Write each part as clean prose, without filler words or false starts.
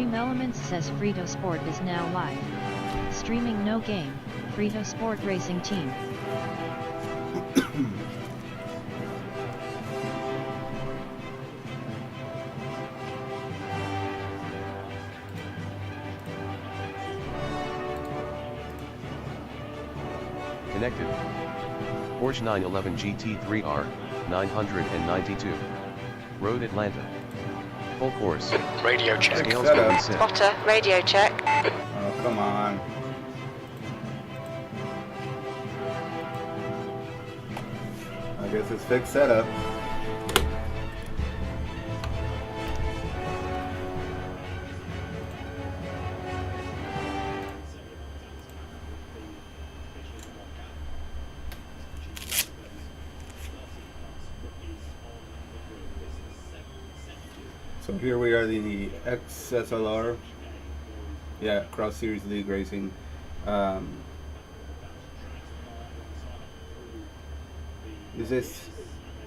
Team Elements says Fritosport is now live. Streaming no game, Fritosport Racing Team. Connected. Porsche 911 GT3R, 992. Road Atlanta. Full course. Radio check. Scales can be set. Spotter, radio check. Oh, come on. I guess it's fixed setup. So here we are in the XSLR, yeah, Cross Series League Racing. Is this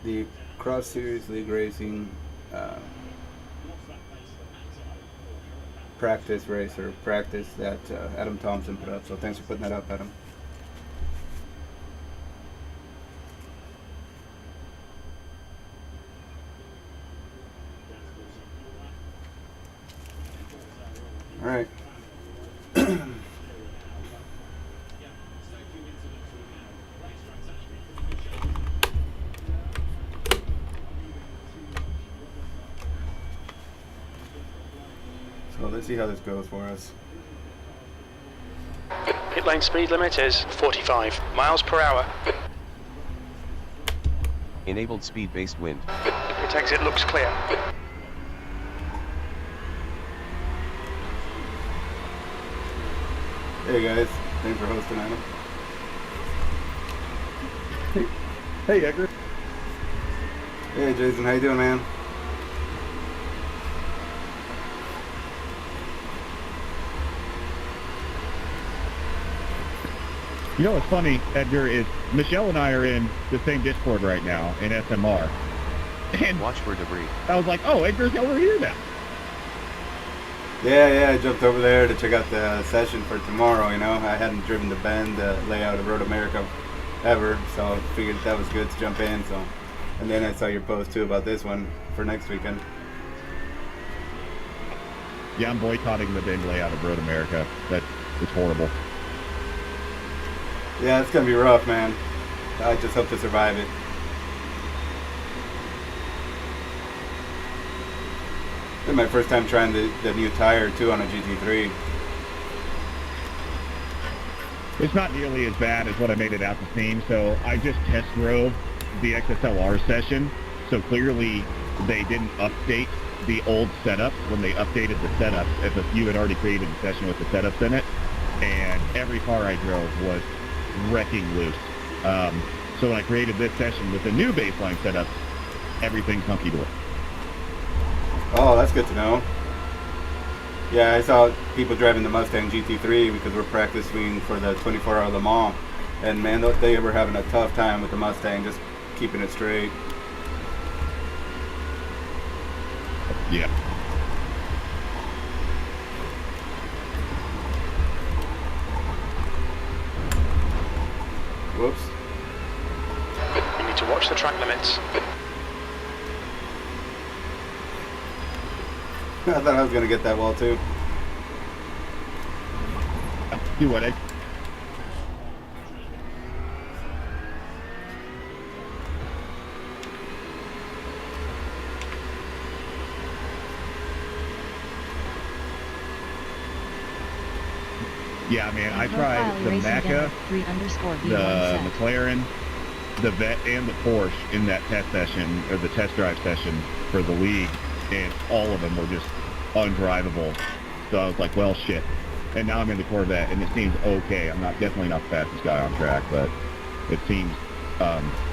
the Cross Series League Racing practice race or practice that Adam Thompson put up? So thanks for putting that up, Adam. All right. So let's see how this goes for us. Pit lane speed limit is 45 miles per hour. Enabled speed-based wind. Pit exit looks clear. Hey guys, thanks for hosting, Adam. Hey Edgar. Hey Jason, how you doing, man? You know what's funny, Edgar, is Michelle and I are in the same Discord right now in SMR. And Watch for debris. I was like, oh, Edgar's over here now. Yeah, I jumped over there to check out the session for tomorrow, you know. I hadn't driven the bend, the layout of Road America ever, so I figured that was good to jump in, so. And then I saw your post too about this one for next weekend. Yeah, I'm boycotting the big layout of Road America. It's horrible. Yeah, it's gonna be rough, man. I just hope to survive it. It's my first time trying the new tire too on a GT3. It's not nearly as bad as what I made it out to seem, so I just test drove the XSLR session, so clearly they didn't update the old setup when they updated the setup, if you had already created a session with the setups in it, and every car I drove was wrecking loose. So when I created this session with the new baseline setup, everything's hunky-dory. Oh, that's good to know. Yeah, I saw people driving the Mustang GT3 because we're practicing for the 24-hour Le Mans, and man, they were having a tough time with the Mustang, just keeping it straight. Yeah. Whoops. You need to watch the track limits. I thought I was going to get that wall too. Do what, Ed? Yeah, man, I tried the Macca, the McLaren, the Vet, and the Porsche in that test session, or the test drive session for the league, and all of them were just undrivable. So I was like, well, shit. And now I'm in the Corvette, and it seems okay. I'm definitely not the fastest guy on track, but it seems,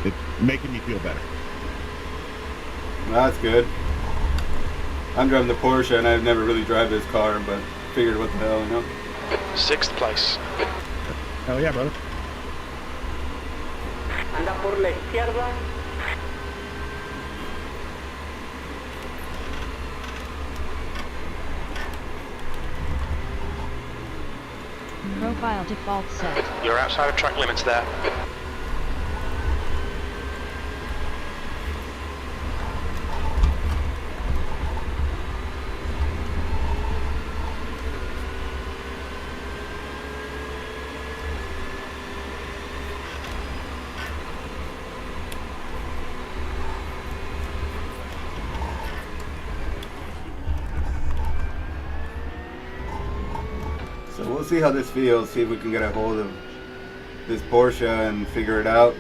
it's making me feel better. Well, that's good. I'm driving the Porsche, and I've never really driven this car, but figured what the hell, you know? 6th place. Hell yeah, brother. Anda por la izquierda. Profile default set. You're outside of track limits there. So we'll see how this feels, see if we can get a hold of this Porsche and figure it out.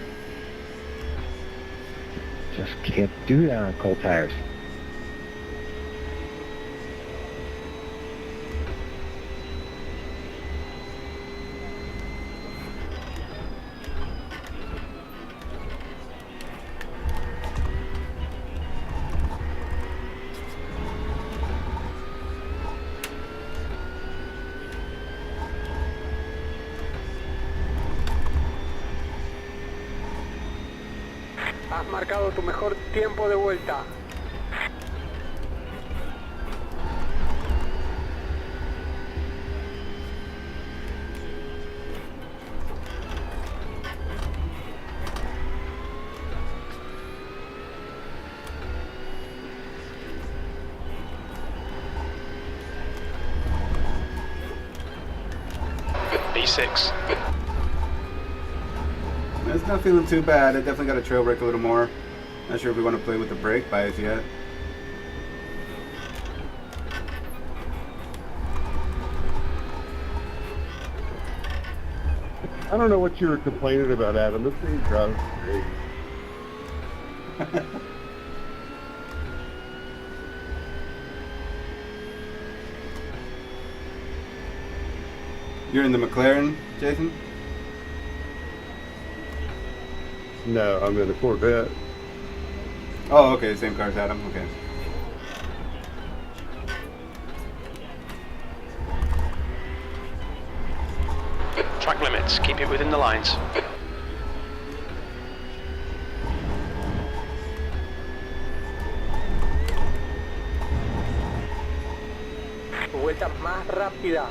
Just can't do that on cold tires. Has marcado tu mejor tiempo de vuelta. B6. It's not feeling too bad. I definitely got to trail brake a little more. Not sure if we want to play with the brake bias yet. I don't know what you were complaining about, Adam. This thing drives great. You're in the McLaren, Jason? No, I'm in a Corvette. Oh, okay. Same car as Adam. Okay. Track limits. Keep it within the lines. Tu vuelta más rápida.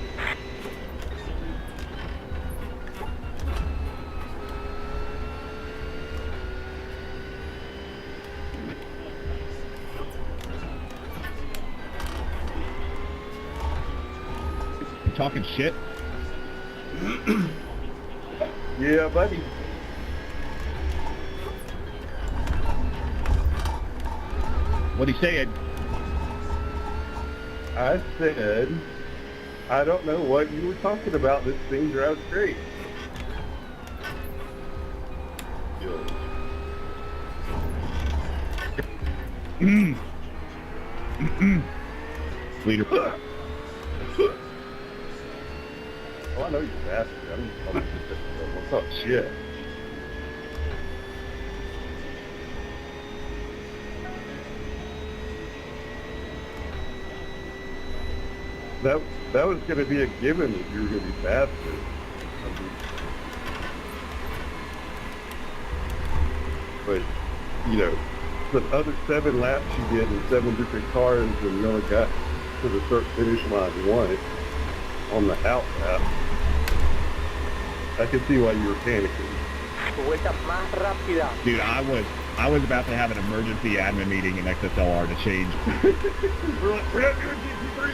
You talking shit? Yeah, buddy. What'd he say? I said, I don't know what you were talking about. This thing drives great. Leader. Oh, I know you're fast. What's up, shit? That was going to be a given that you were going to be faster. But, you know, the other 7 laps you did in 7 different cars, and you only got to the start finish line once on the out lap. I can see why you were panicking. Tu vuelta más rápida. Dude, I was about to have an emergency admin meeting in XSLR to change. We're not doing GT3.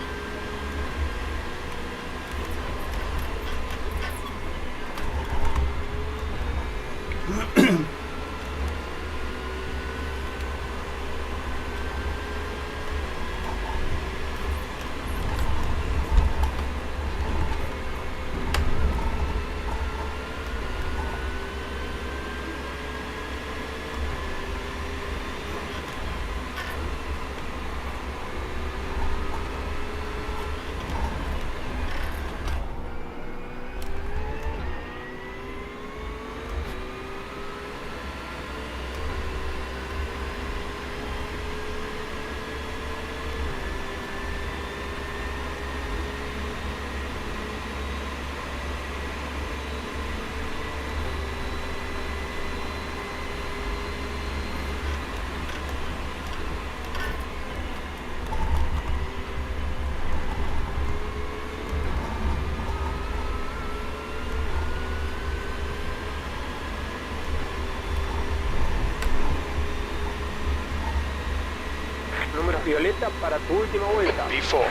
violeta para tu última vuelta. V4.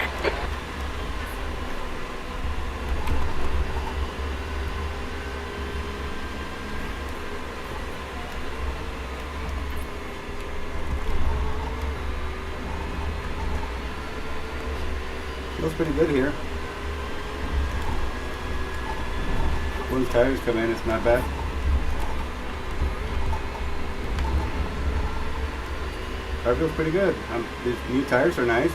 Feels pretty good here. Once tires come in, it's not bad. Car feels pretty good. These new tires are nice.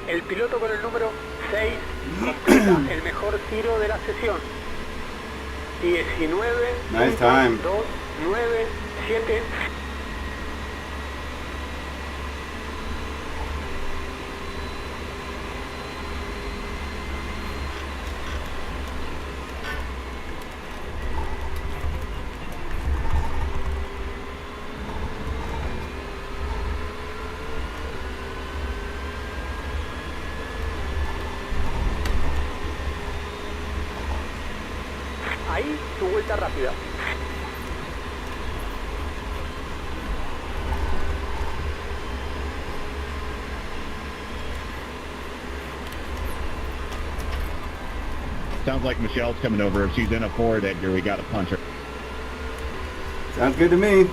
El piloto con el número 6 completa el mejor tiro de la sesión. 19, Nice time. 2, 9, 7. Ahí tu vuelta rápida. Sounds like Michelle's coming over. If she's in a Ford, Edgar, we got to punch her. Sounds good to me.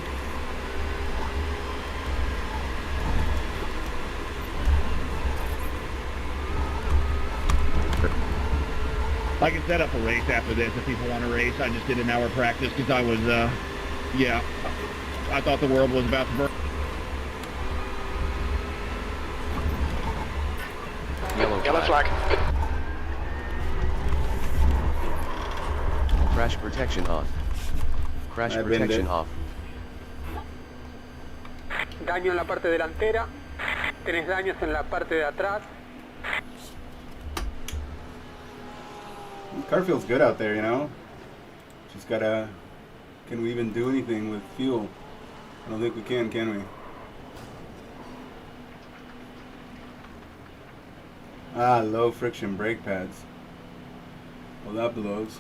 I can set up a race after this if people want to race. I just did an hour practice because I was, yeah, I thought the world was about to burn. Yellow flag. Crash protection on. Crash I've been protection there. off. Daño en la parte delantera. Tenés daños en la parte de atrás. Car feels good out there, you know. Just gotta. Can we even do anything with fuel? I don't think we can we? Ah, low friction brake pads. Well, that blows.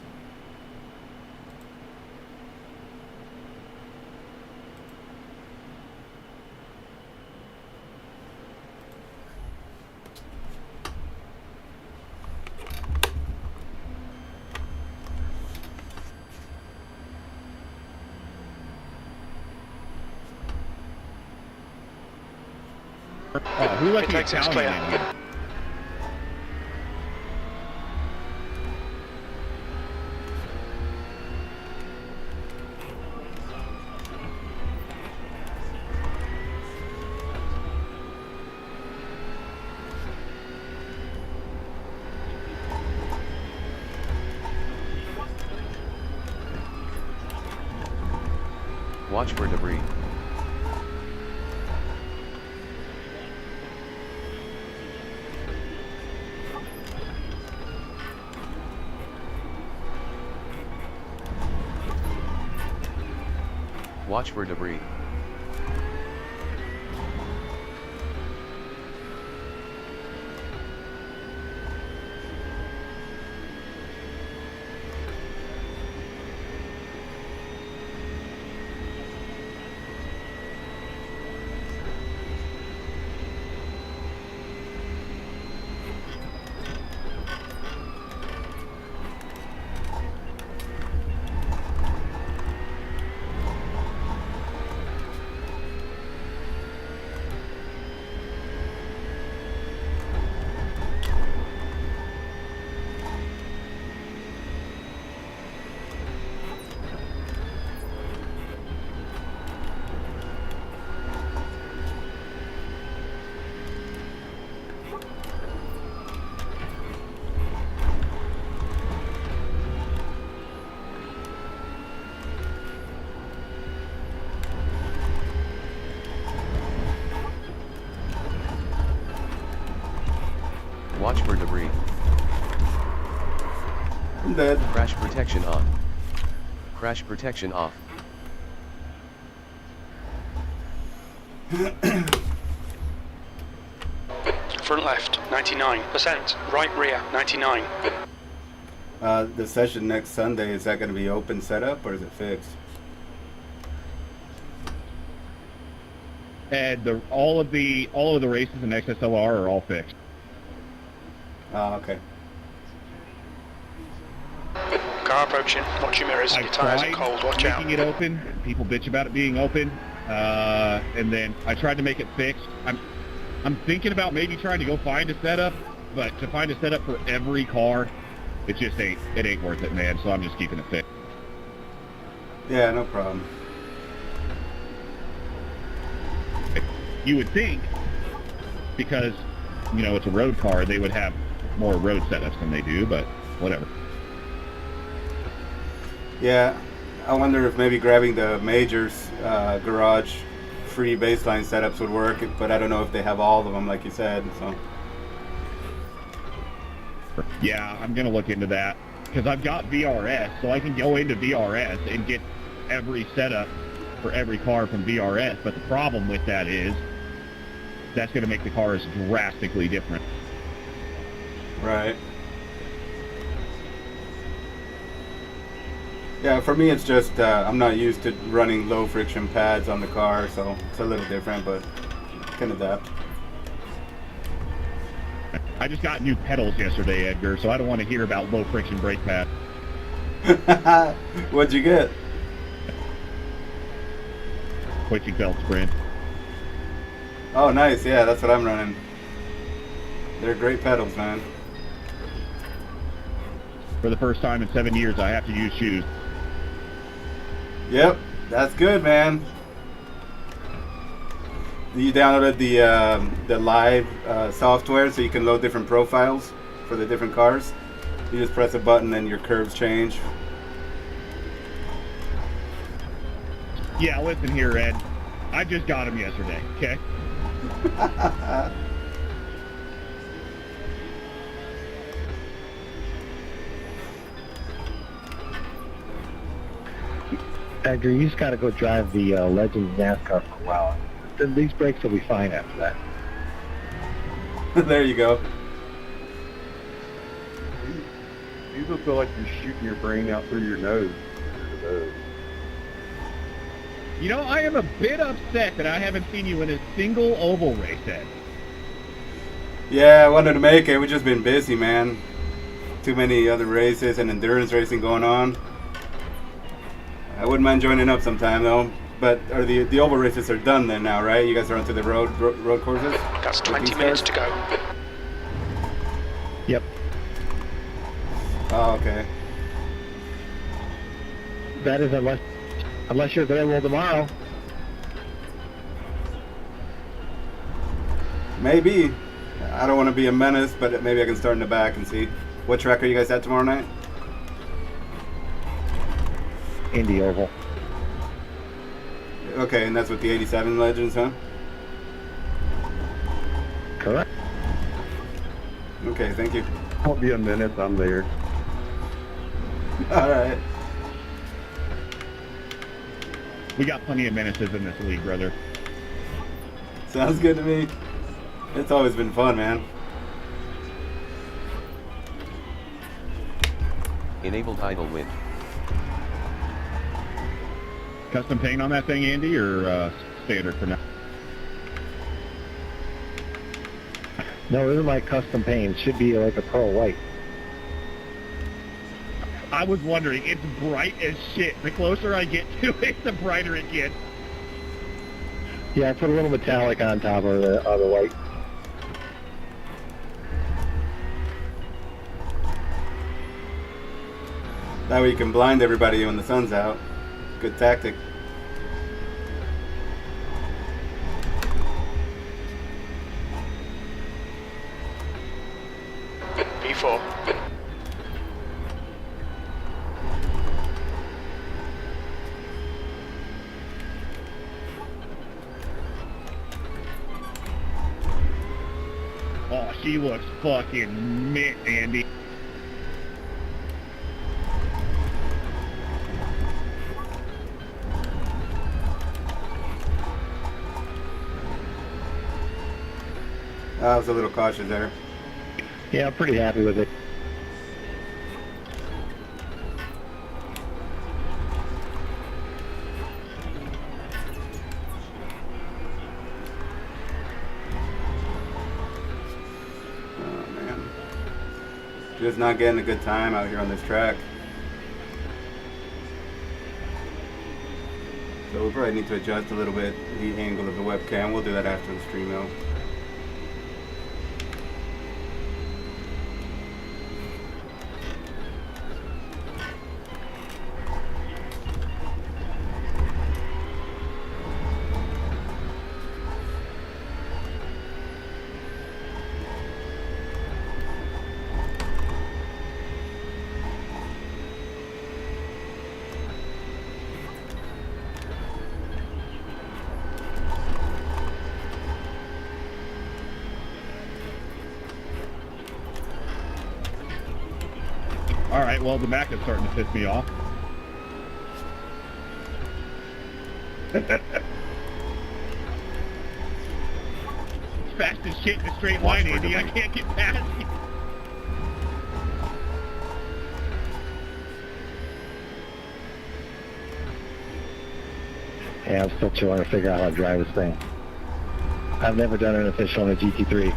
Oh, who let It the makes sense, Italian clear. in here? Watch for debris. Watch for debris. Watch for debris. I'm dead. Crash protection on. Crash protection off. Front left. 99%. Right rear, 99. The session next Sunday, is that going to be open setup or is it fixed? And all of the races in XSLR are all fixed. Oh, okay. Car approaching. Watch your mirrors. Your tyres are cold. Watch out. Making it open. People bitch about it being open. And then I tried to make it fixed. I'm thinking about maybe trying to go find a setup, but to find a setup for every car, it just ain't worth it, man. So I'm just keeping it fixed. Yeah, no problem. You would think, because, you know, it's a road car, they would have more road setups than they do, but whatever. Yeah, I wonder if maybe grabbing the Majors garage free baseline setups would work, but I don't know if they have all of them, like you said. So yeah, I'm gonna look into that because I've got VRS, so I can go into VRS and get every setup for every car from VRS. But the problem with that is that's gonna make the cars drastically different. right. Yeah, for me it's just I'm not used to running low friction pads on the car, so it's a little different, but can adapt. I just got new pedals yesterday, Edgar, so I don't want to hear about low friction brake pads. What'd you get? Quitching belt sprint. Oh, nice. Yeah, that's what I'm running. They're great pedals, man. For the first time in 7 years, I have to use shoes. Yep, that's good, man. You downloaded the live software so you can load different profiles for the different cars. You just press a button and your curves change. Yeah, listen here, Ed. I just got them yesterday, okay? Edgar, you just got to go drive the Legends NASCAR for a while. Then these brakes will be fine after that. There you go. You just feel like you're shooting your brain out through your nose. You know, I am a bit upset that I haven't seen you in a single oval race, Ed. Yeah, I wanted to make it. We've just been busy, man. Too many other races and endurance racing going on. I wouldn't mind joining up sometime, though. But are the oval races are done then now, right? You guys are onto the road courses? That's 20 minutes to go. Yep. Oh, okay. That is unless you're available tomorrow. Maybe. I don't want to be a menace, but maybe I can start in the back and see. What track are you guys at tomorrow night? Indy Oval. Okay, and that's with the 87 Legends, huh? Correct. Okay, thank you. Won't be a minute, I'm there. Alright. We got plenty of menaces in this league, brother. Sounds good to me. It's always been fun, man. Enabled idle wind. Custom paint on that thing, Andy, or standard for now? No, this is my custom paint. It should be like a pearl white. I was wondering, it's bright as shit. The closer I get to it, the brighter it gets. Yeah, I put a little metallic on top of the white. That way you can blind everybody when the sun's out. Good tactic. P4. Oh, she looks fucking mint, Andy. I was a little cautious there. Yeah, I'm pretty happy with it. Oh man, just not getting a good time out here on this track. So we probably need to adjust a little bit the angle of the webcam. We'll do that after the stream though. All right, well, the Mac is starting to piss me off. Fast as shit in the straight line, Andy. I can't get past you. Yeah, I'm still trying to figure out how to drive this thing. I've never done an official on a GT3.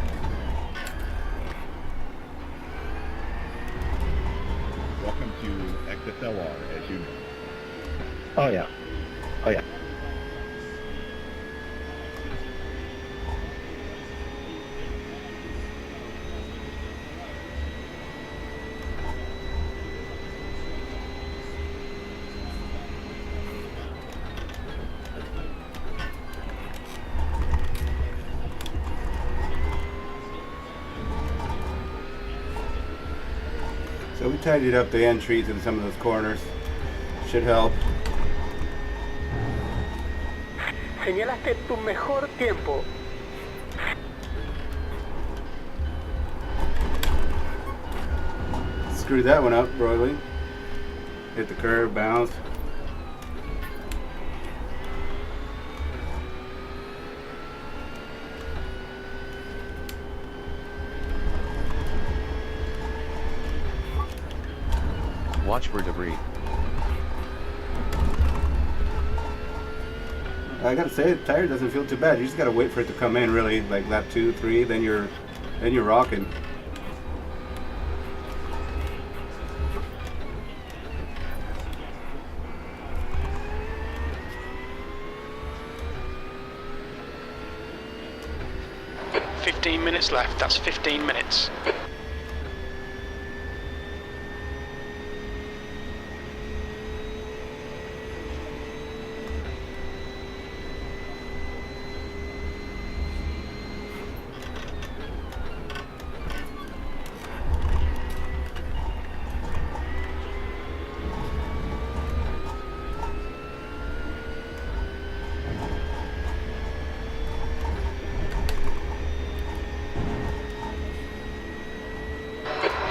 Welcome to XSLR, as you know. Oh yeah. Oh yeah. So we tidied up the entries in some of those corners. Should help. Señalaste tu mejor tiempo. Screwed that one up, Broily. Hit the curb, bounced. Watch for debris. I gotta say, the tire doesn't feel too bad. You just gotta wait for it to come in, really, like lap 2, 3, then you're rocking. Minutes left. That's 15 minutes.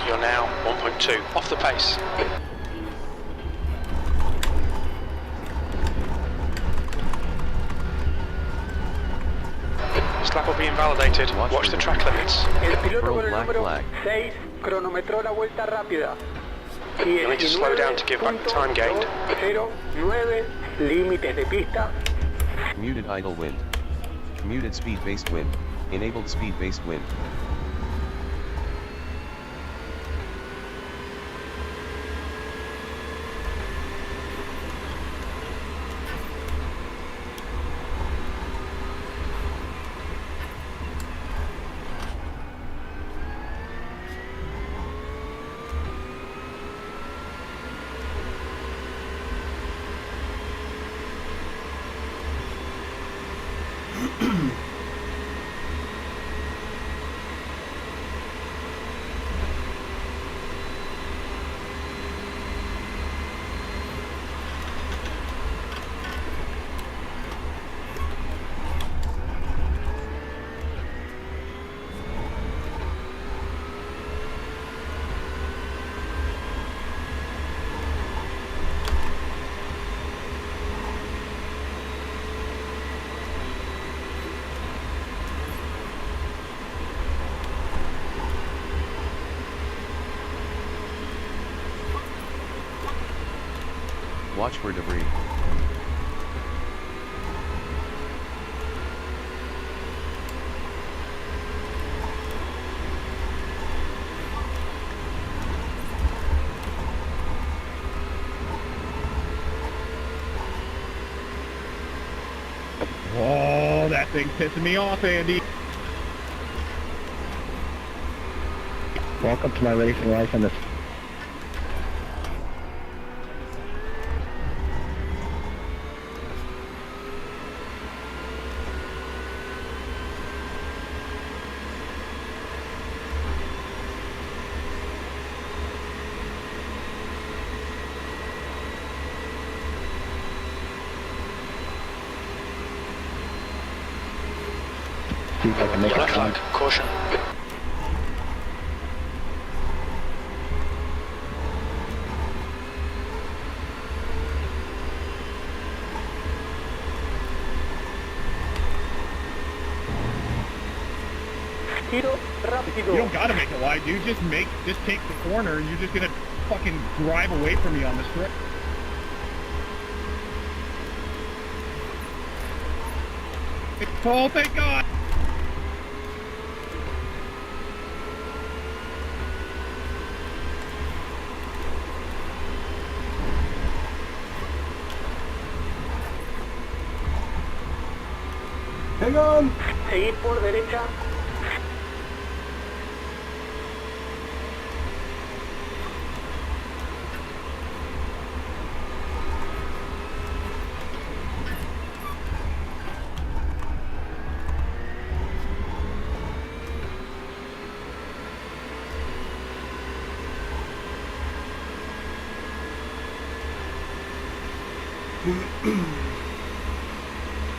You're now 1.2 off the pace. This lap will be invalidated. Watch the track limits. El piloto Throw con el black número flag. 6 cronometró la vuelta rápida. Y You'll need to slow down to give back the time gained. 0.09 límites de pista. Muted idle wind. Muted speed-based wind. Enabled speed-based wind. Watch for debris. Oh, that thing's pissing me off, Andy. Welcome to my racing life in this. See if I can make Yellow it flag, caution. Giro rápido. You don't gotta make it wide, dude. Just take the corner and you're just gonna fucking drive away from me on the strip. Oh, thank God! Hang on! Seguir por derecha.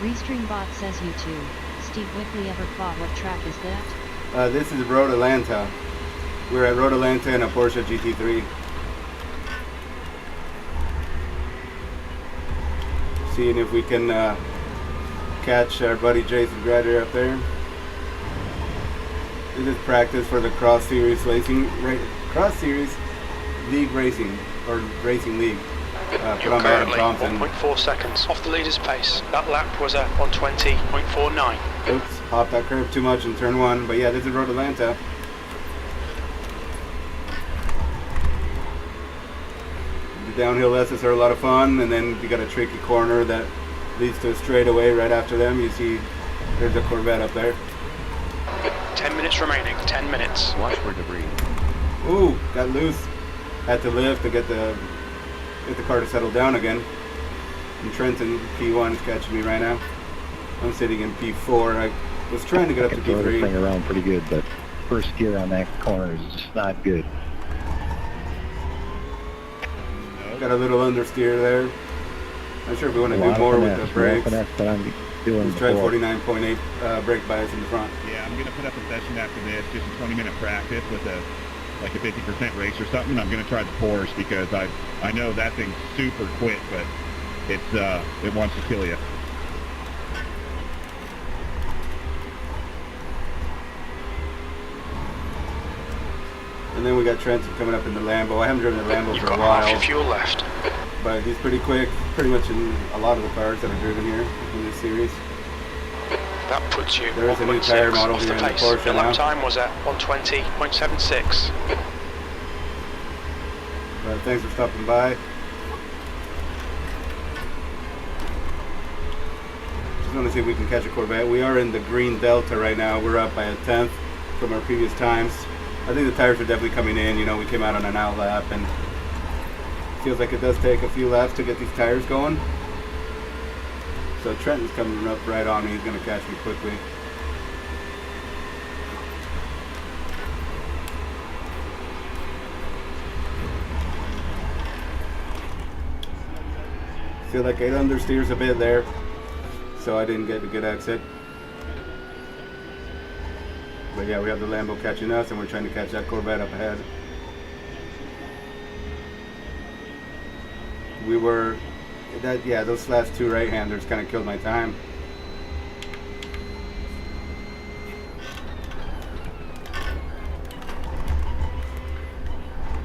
Restream bot says you too. Steve Wickley ever thought what track is that? This is Road Atlanta. We're at Road Atlanta in a Porsche GT3. Seeing if we can catch our buddy Jason Grader up there. This is practice for the Cross Series Cross Series League Racing, or Racing League. Put You're on by Adam currently Thompson. 1.4 seconds off the leader's pace. That lap was at 120.49. Oops, hopped that curve too much in turn one. But yeah, this is Road Atlanta. The downhill lessons are a lot of fun, and then you got a tricky corner that leads to a straightaway right after them. You see there's a Corvette up there. 10 minutes remaining, 10 minutes. Watch for debris. Ooh, got loose. Had to lift to get the car to settle down again. And Trenton P1 is catching me right now. I'm sitting in P4. I was trying to get up to I can throw this thing P3. around pretty good, but first gear on that corner is just not good. Got a little understeer there. Not sure if we want to A do lot more of with finesse, the brakes. finesse that I'm doing Let's try before. 49.8 brake bias in the front. Yeah, I'm gonna put up a session after this, just a 20-minute practice with a 50% race or something. I'm gonna try the Porsche because I know that thing's super quick, but it wants to kill you. And then we got Trenton coming up in the Lambo. I haven't driven the Lambo You've for a got half while, your fuel left. but he's pretty quick, pretty much in a lot of the cars that I've driven here in this series. That puts you There is a new tire 1.6 model off here the in the pace. Porsche The lap now. time was at 120.76. But thanks for stopping by. Just want to see if we can catch a Corvette. We are in the green Delta right now. We're up by a 10th from our previous times. I think the tires are definitely coming in. You know, we came out on an out lap, and feels like it does take a few laps to get these tires going. So Trenton's coming up right on me. He's going to catch me quickly. Feel like it understeers a bit there, so I didn't get a good exit. But yeah, we have the Lambo catching us, and we're trying to catch that Corvette up ahead. We were, those last two right-handers kind of killed my time.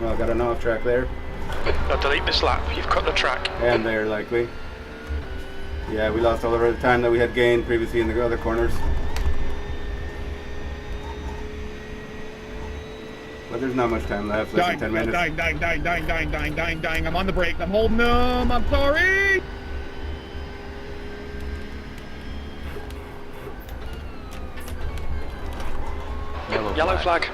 Well, I got an off track there. Now delete this lap, you've cut the track. And there, likely. Yeah, we lost all of our time that we had gained previously in the other corners. But there's not much time left, less than 10 minutes. Dying. I'm on the brakes. I'm holding them. I'm sorry. Yellow flag.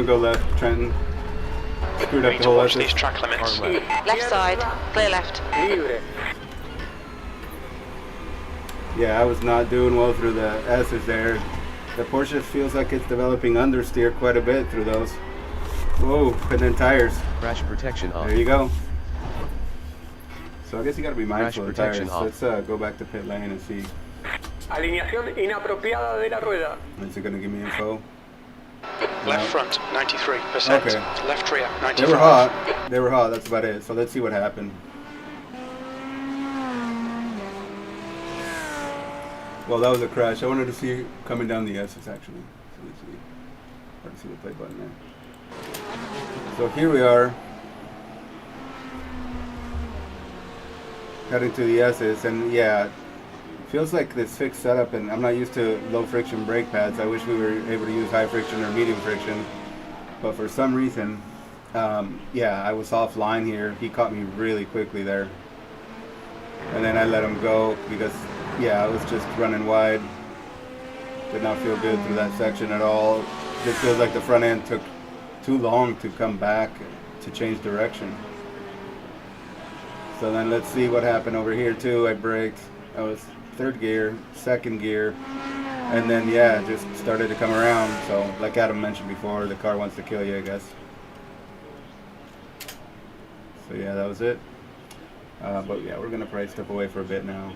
Go left, Trenton. Screwed We up need the to whole watch assist. these track limits. Left side, clear left. Libre. Yeah, I was not doing well through the S's there. The Porsche feels like it's developing understeer quite a bit through those. Whoa, putting in tires. Crash protection off. There you go. So I guess you gotta be mindful of the protection tires. off. Let's go back to pit lane and see. Alineación inapropiada de la rueda. Is it gonna give me info? Left front, 93%. Okay. Left rear, 95%. They were hot. They were hot, that's about it. So let's see what happened. Well, that was a crash. I wanted to see coming down the S's actually. So let's see. Hard to see the play button there. So here we are. Heading to the S's, and yeah, feels like this fixed setup, and I'm not used to low friction brake pads. I wish we were able to use high friction or medium friction, but for some reason, yeah, I was offline here. He caught me really quickly there, and then I let him go because, yeah, I was just running wide. Did not feel good through that section at all. Just feels like the front end took too long to come back to change direction. So then let's see what happened over here too. I braked. I was third gear, second gear, and then yeah, just started to come around. So like Adam mentioned before, the car wants to kill you, I guess. So yeah, that was it. But yeah, we're gonna probably step away for a bit now.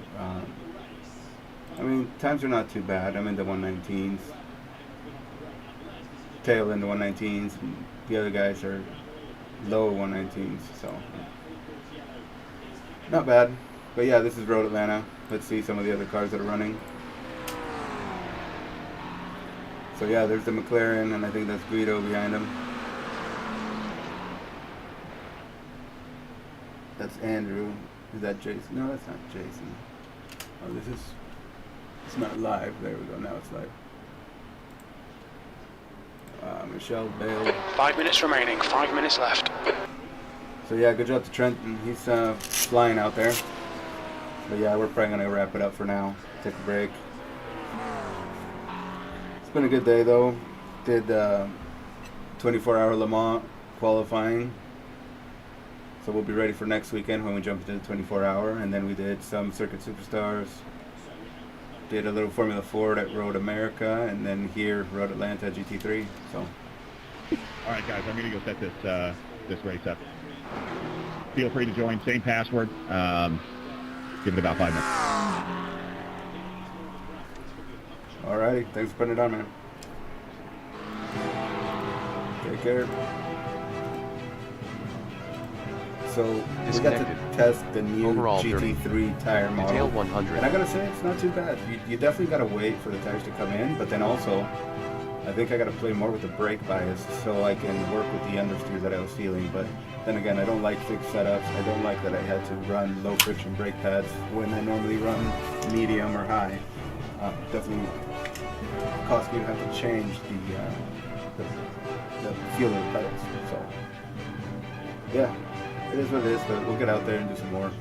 I mean, times are not too bad. I'm in the 119s, tail in the 119s. And the other guys are low 119s, so not bad. But yeah, this is Road Atlanta. Let's see some of the other cars that are running. So yeah, there's the McLaren, and I think that's Guido behind him. That's Andrew. Is that Jason? No, that's not Jason. Oh, this is... It's not live. There we go. Now it's live. Michelle Bale. 5 minutes remaining, 5 minutes left. So yeah, good job to Trenton. He's flying out there. But yeah, we're probably gonna wrap it up for now. Take a break. It's been a good day though. Did 24-hour Le Mans qualifying. So we'll be ready for next weekend when we jump into the 24-hour. And then we did some Circuit Superstars. Did a little Formula 4 at Road America, and then here Road Atlanta GT3. So. All right, guys, I'm gonna go set this race up. Feel free to join. Same password. Give it about 5 minutes. Alrighty, thanks for putting it on, man. Take care. So we got to test the new Overall, GT3 tire model. Detail 100. And I gotta say, it's not too bad. You definitely gotta wait for the tires to come in, but then also, I think I gotta play more with the brake bias so I can work with the understeer that I was feeling. But then again, I don't like fixed setups. I don't like that I had to run low friction brake pads when I normally run medium or high. Definitely cost me to have to change the feel of the pedals. So yeah. It is what it is, but we'll get out there and do some more.